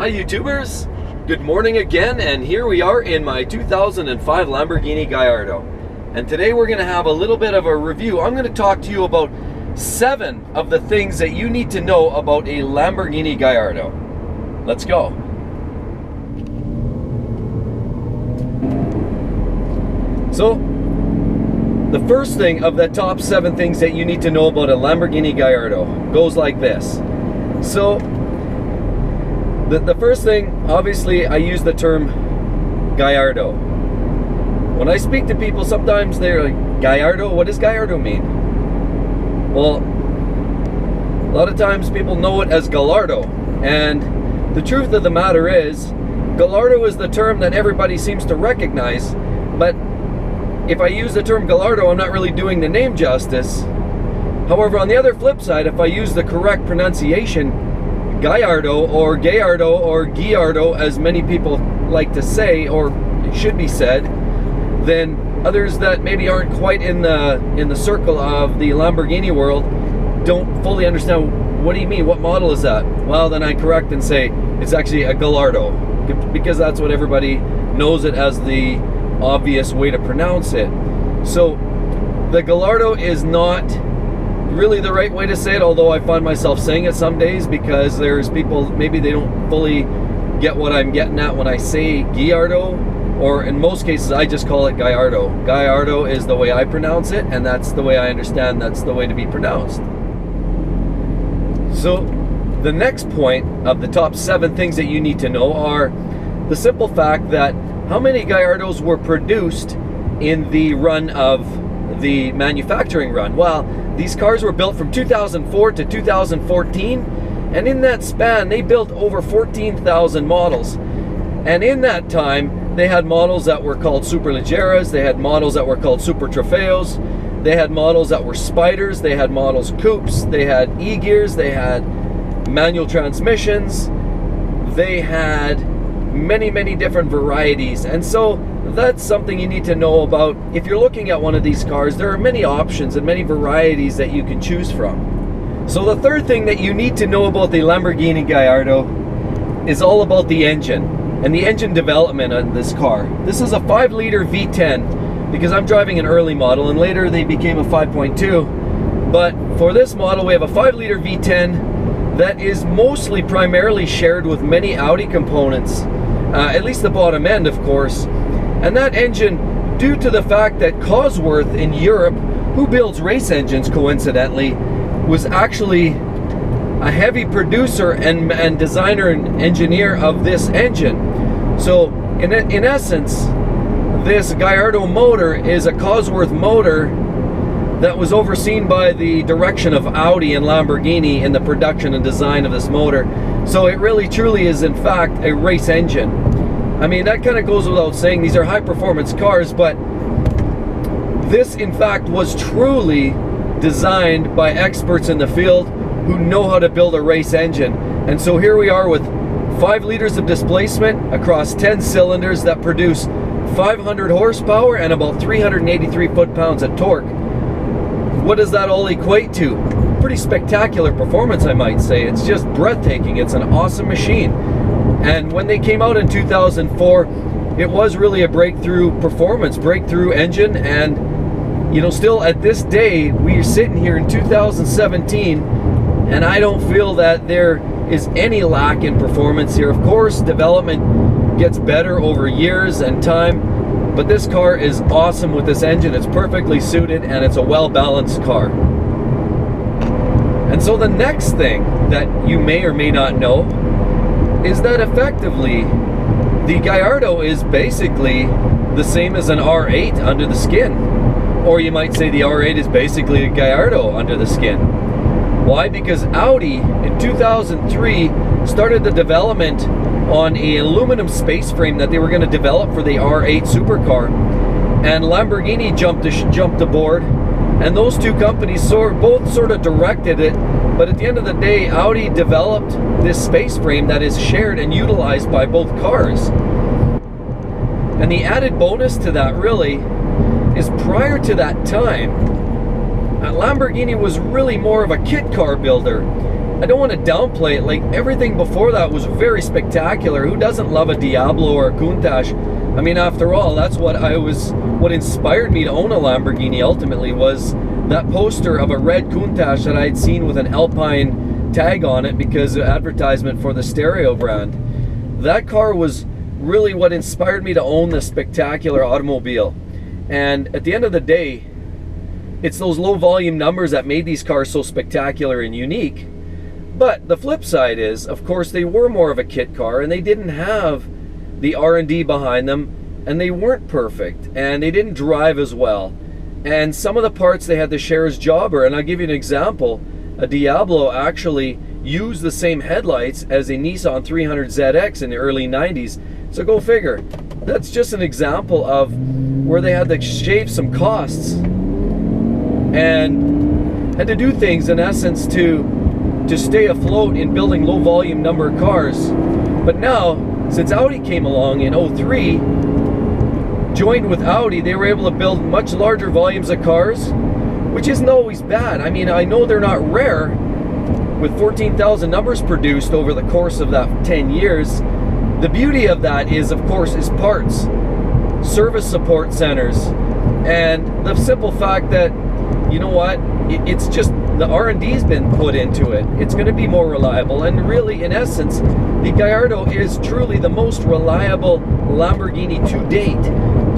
Hi YouTubers, good morning again, and here we are in my 2005 Lamborghini Gallardo. And today we're going to have a little bit of a review. I'm going to talk to you about 7 of the things that you need to know about a Lamborghini Gallardo. Let's go. So, the first thing of the top 7 things that you need to know about a Lamborghini Gallardo goes like this. So, the first thing, obviously, I use the term Guyardo. When I speak to people, sometimes they're like, Gallardo? What does Gallardo mean? Well, a lot of times people know it as Gallardo. And the truth of the matter is, Gallardo is the term that everybody seems to recognize. But if I use the term Gallardo, I'm not really doing the name justice. However, on the other flip side, if I use the correct pronunciation, Guyardo or Guyardo or Guyardo, as many people like to say, or it should be said, then others that maybe aren't quite in the circle of the Lamborghini world don't fully understand, what do you mean, what model is that? Well, then I correct and say it's actually a Gallardo, because that's what everybody knows it as, the obvious way to pronounce it. So the Gallardo is not really the right way to say it, although I find myself saying it some days, because there's people, maybe they don't fully get what I'm getting at when I say Guyardo, or in most cases I just call it Gallardo. Gallardo is the way I pronounce it, and that's the way I understand that's the way to be pronounced. So the next point of the top 7 things that you need to know are the simple fact that how many Gallardos were produced in the run of the manufacturing run. Well, these cars were built from 2004 to 2014, and in that span they built over 14,000 models. And in that time they had models that were called Superleggeras, they had models that were called Super Trofeos, they had models that were Spiders, they had models Coupes, they had E-gears, they had manual transmissions, they had many different varieties. And so that's something you need to know about. If you're looking at one of these cars, there are many options and many varieties that you can choose from. So the third thing that you need to know about the Lamborghini Gallardo is all about the engine and the engine development on this car. This is a 5-liter V10, because I'm driving an early model and later they became a 5.2. But for this model we have a 5-liter V10 that is primarily shared with many Audi components, at least the bottom end, of course. And that engine, due to the fact that Cosworth in Europe, who builds race engines coincidentally, was actually a heavy producer and designer and engineer of this engine. So in essence, this Guyardo motor is a Cosworth motor that was overseen by the direction of Audi and Lamborghini in the production and design of this motor. So it really truly is in fact a race engine. I mean, that kind of goes without saying, these are high performance cars, but this in fact was truly designed by experts in the field who know how to build a race engine. And so here we are with 5 liters of displacement across 10 cylinders that produce 500 horsepower and about 383 foot-pounds of torque. What does that all equate to? Pretty spectacular performance, I might say. It's just breathtaking. It's an awesome machine. And when they came out in 2004, it was really a breakthrough performance, breakthrough engine. And you know, still at this day, we're sitting here in 2017, and I don't feel that there is any lack in performance here. Of course, development gets better over years and time, but this car is awesome with this engine. It's perfectly suited, and it's a well-balanced car. And so the next thing that you may or may not know is that effectively the Gallardo is basically the same as an R8 under the skin. Or you might say the R8 is basically a Gallardo under the skin. Why? Because Audi in 2003 started the development on an aluminum space frame that they were going to develop for the R8 supercar, and Lamborghini jumped aboard, and those two companies both sort of directed it. But at the end of the day, Audi developed this space frame that is shared and utilized by both cars. And the added bonus to that really is, prior to that time, Lamborghini was really more of a kit car builder. I don't want to downplay it. Like, everything before that was very spectacular. Who doesn't love a Diablo or a Countach? I mean, after all, that's what inspired me to own a Lamborghini ultimately, was that poster of a red Countach that I had seen with an Alpine tag on it because of advertisement for the stereo brand. That car was really what inspired me to own this spectacular automobile. And at the end of the day, it's those low volume numbers that made these cars so spectacular and unique. But the flip side is, of course, they were more of a kit car, and they didn't have the R&D behind them, and they weren't perfect, and they didn't drive as well. And some of the parts they had to share as jobber. And I'll give you an example. A Diablo actually used the same headlights as a Nissan 300ZX in the early 90s. So go figure. That's just an example of where they had to shave some costs and had to do things, in essence, to stay afloat in building low volume number cars. But now, since Audi came along in 03, joined with Audi, they were able to build much larger volumes of cars, which isn't always bad. I mean, I know they're not rare, with 14,000 numbers produced over the course of that 10 years. The beauty of that is, of course, is parts, service support centers, and the simple fact that, you know what, it's just the R&D's been put into it. It's going to be more reliable, and really, in essence, the Gallardo is truly the most reliable Lamborghini to date.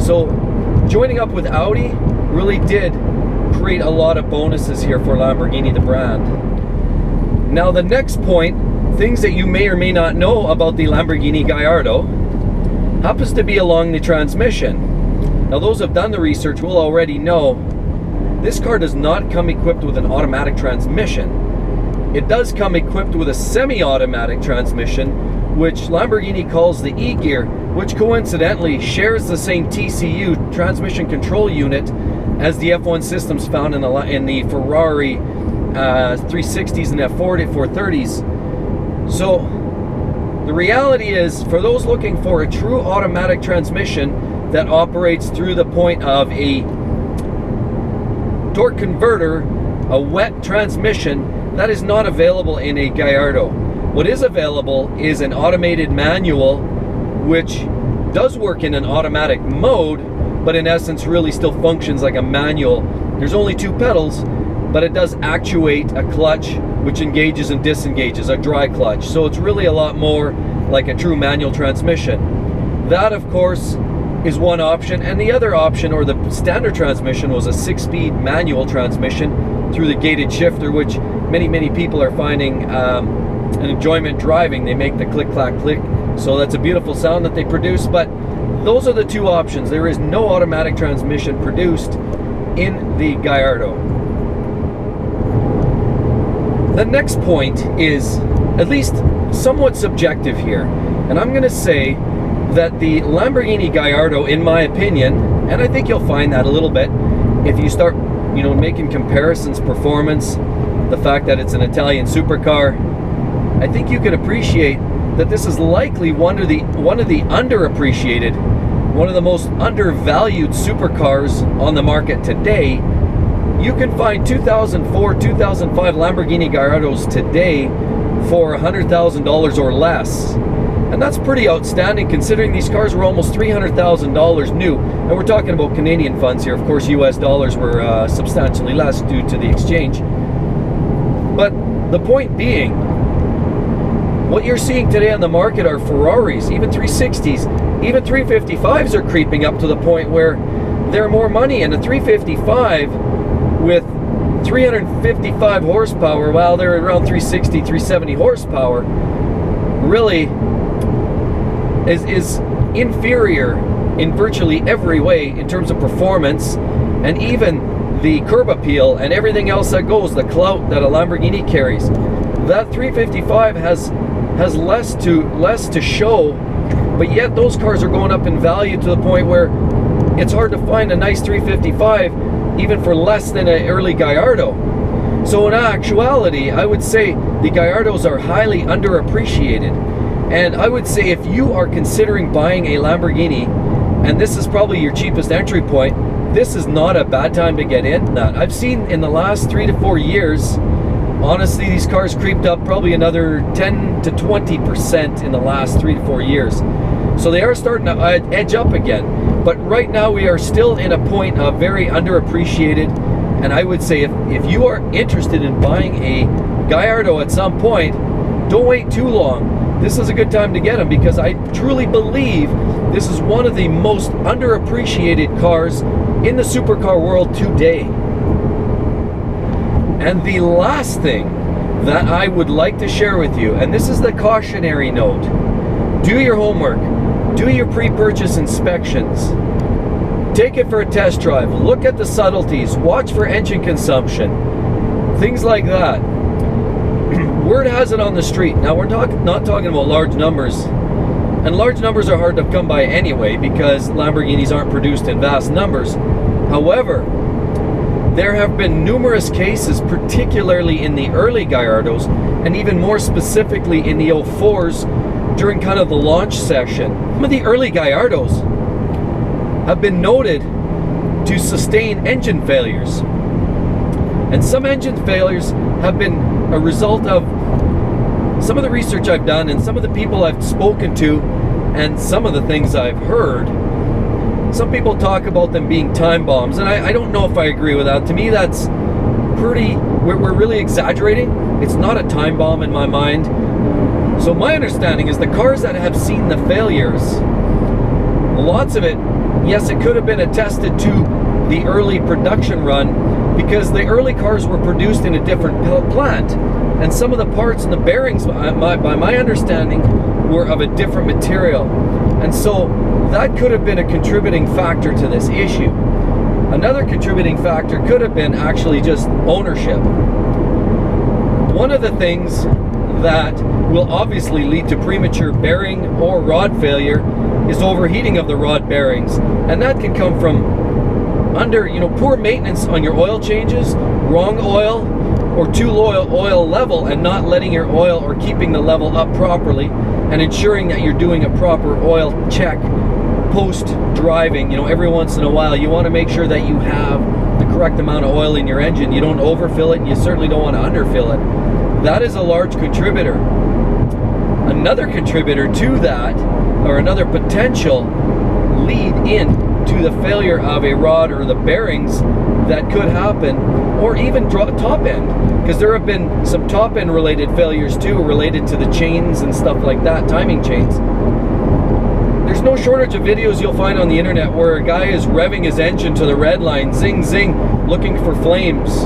So joining up with Audi really did create a lot of bonuses here for Lamborghini, the brand. Now the next point, things that you may or may not know about the Lamborghini Gallardo, happens to be along the transmission. Now those who have done the research will already know this car does not come equipped with an automatic transmission. It does come equipped with a semi-automatic transmission, which Lamborghini calls the E-Gear, which coincidentally shares the same TCU, transmission control unit, as the F1 systems found in the Ferrari 360s and F430s. So the reality is, for those looking for a true automatic transmission that operates through the point of a torque converter, a wet transmission, that is not available in a Guyardo. What is available is an automated manual, which does work in an automatic mode, but in essence really still functions like a manual. There's only 2 pedals, but it does actuate a clutch which engages and disengages, a dry clutch. So it's really a lot more like a true manual transmission. That, of course, is one option, and the other option, or the standard transmission, was a 6-speed manual transmission through the gated shifter, which many people are finding an enjoyment driving. They make the click clack click, so that's a beautiful sound that they produce. But those are the 2 options. There is no automatic transmission produced in the Guyardo. The next point is at least somewhat subjective here, and I'm going to say that the Lamborghini Gallardo, in my opinion, and I think you'll find that a little bit if you start, you know, making comparisons, performance, the fact that it's an Italian supercar, I think you can appreciate that this is likely one of the underappreciated, one of the most undervalued supercars on the market today. You can find 2004, 2005 Lamborghini Gallardos today for $100,000 or less. And that's pretty outstanding, considering these cars were almost $300,000 new. And we're talking about Canadian funds here. Of course, US dollars were substantially less due to the exchange. But the point being, what you're seeing today on the market are Ferraris, even 360s, even 355s are creeping up to the point where they're more money. And a 355 with 355 horsepower, while they're around 360, 370 horsepower, really is inferior in virtually every way in terms of performance, and even the curb appeal and everything else that goes, the clout that a Lamborghini carries. That 355 has less to show, but yet those cars are going up in value to the point where it's hard to find a nice 355 even for less than an early Guyardo. So in actuality, I would say the Gallardos are highly underappreciated. And I would say if you are considering buying a Lamborghini, and this is probably your cheapest entry point, this is not a bad time to get in that. I've seen in the last 3 to 4 years, Honestly, these cars creeped up probably another 10 to 20% in the last 3 to 4 years. So they are starting to edge up again. But right now we are still in a point of very underappreciated. And I would say if you are interested in buying a Guyardo at some point, don't wait too long. This is a good time to get them, because I truly believe this is one of the most underappreciated cars in the supercar world today. And the last thing that I would like to share with you, and this is the cautionary note: do your homework, do your pre-purchase inspections, take it for a test drive, look at the subtleties, watch for engine consumption, things like that. Word has it on the street. Now we're not talking about large numbers, and large numbers are hard to come by anyway because Lamborghinis aren't produced in vast numbers. However, there have been numerous cases, particularly in the early Gallardos, and even more specifically in the 04s during kind of the launch session. Some of the early Gallardos have been noted to sustain engine failures. And some engine failures have been a result of some of the research I've done and some of the people I've spoken to and some of the things I've heard. Some people talk about them being time bombs, and I don't know if I agree with that. To me, that's pretty, we're really exaggerating. It's not a time bomb in my mind. So my understanding is the cars that have seen the failures, lots of it, yes, it could have been attested to the early production run, because the early cars were produced in a different plant, and some of the parts and the bearings, by my understanding, were of a different material. And so that could have been a contributing factor to this issue. Another contributing factor could have been actually just ownership. One of the things that will obviously lead to premature bearing or rod failure is overheating of the rod bearings, and that can come from poor maintenance on your oil changes, wrong oil, or too low oil level, and not letting your oil or keeping the level up properly, and ensuring that you're doing a proper oil check post driving. Every once in a while you want to make sure that you have the correct amount of oil in your engine. You don't overfill it, and you certainly don't want to underfill it. That is a large contributor. Another contributor to that, or another potential lead in to the failure of a rod or the bearings that could happen, or even top end, because there have been some top end related failures too, related to the chains and stuff like that, timing chains. There's no shortage of videos you'll find on the internet where a guy is revving his engine to the red line, zing zing, looking for flames.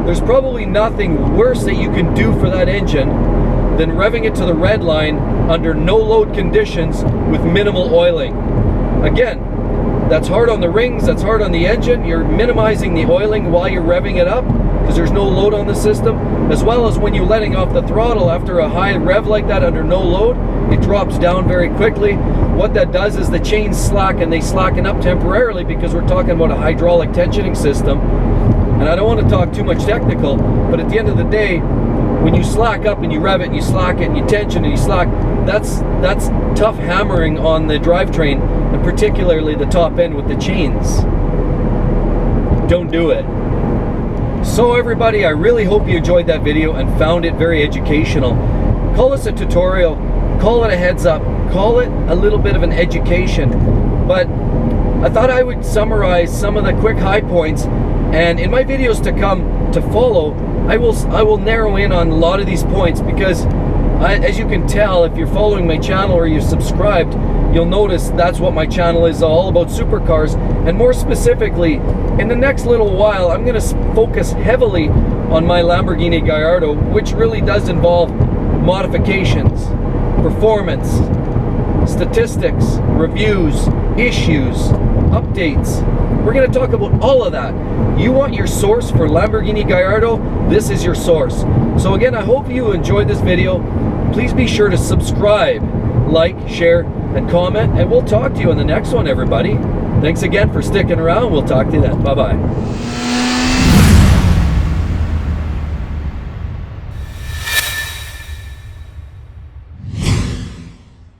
There's probably nothing worse that you can do for that engine than revving it to the red line under no load conditions with minimal oiling. Again, that's hard on the rings, that's hard on the engine. You're minimizing the oiling while you're revving it up because there's no load on the system, as well as when you're letting off the throttle after a high rev like that under no load, it drops down very quickly. What that does is the chains slack, and they slacken up temporarily because we're talking about a hydraulic tensioning system. And I don't want to talk too much technical, but at the end of the day, when you slack up and you rev it and you slack it and you tension and you slack, that's tough hammering on the drivetrain, and particularly the top end with the chains. Don't do it. So everybody, I really hope you enjoyed that video and found it very educational. Call this a tutorial, call it a heads up, call it a little bit of an education, but I thought I would summarize some of the quick high points, and in my videos to come to follow, I will narrow in on a lot of these points, because as you can tell, if you're following my channel or you're subscribed, you'll notice that's what my channel is all about, supercars. And more specifically, in the next little while, I'm going to focus heavily on my Lamborghini Gallardo, which really does involve modifications, performance, statistics, reviews, issues, updates. We're going to talk about all of that. You want your source for Lamborghini Gallardo? This is your source. So again, I hope you enjoyed this video. Please be sure to subscribe, like, share, and comment, and we'll talk to you in the next one, everybody. Thanks again for sticking around. We'll talk to you then. Bye-bye.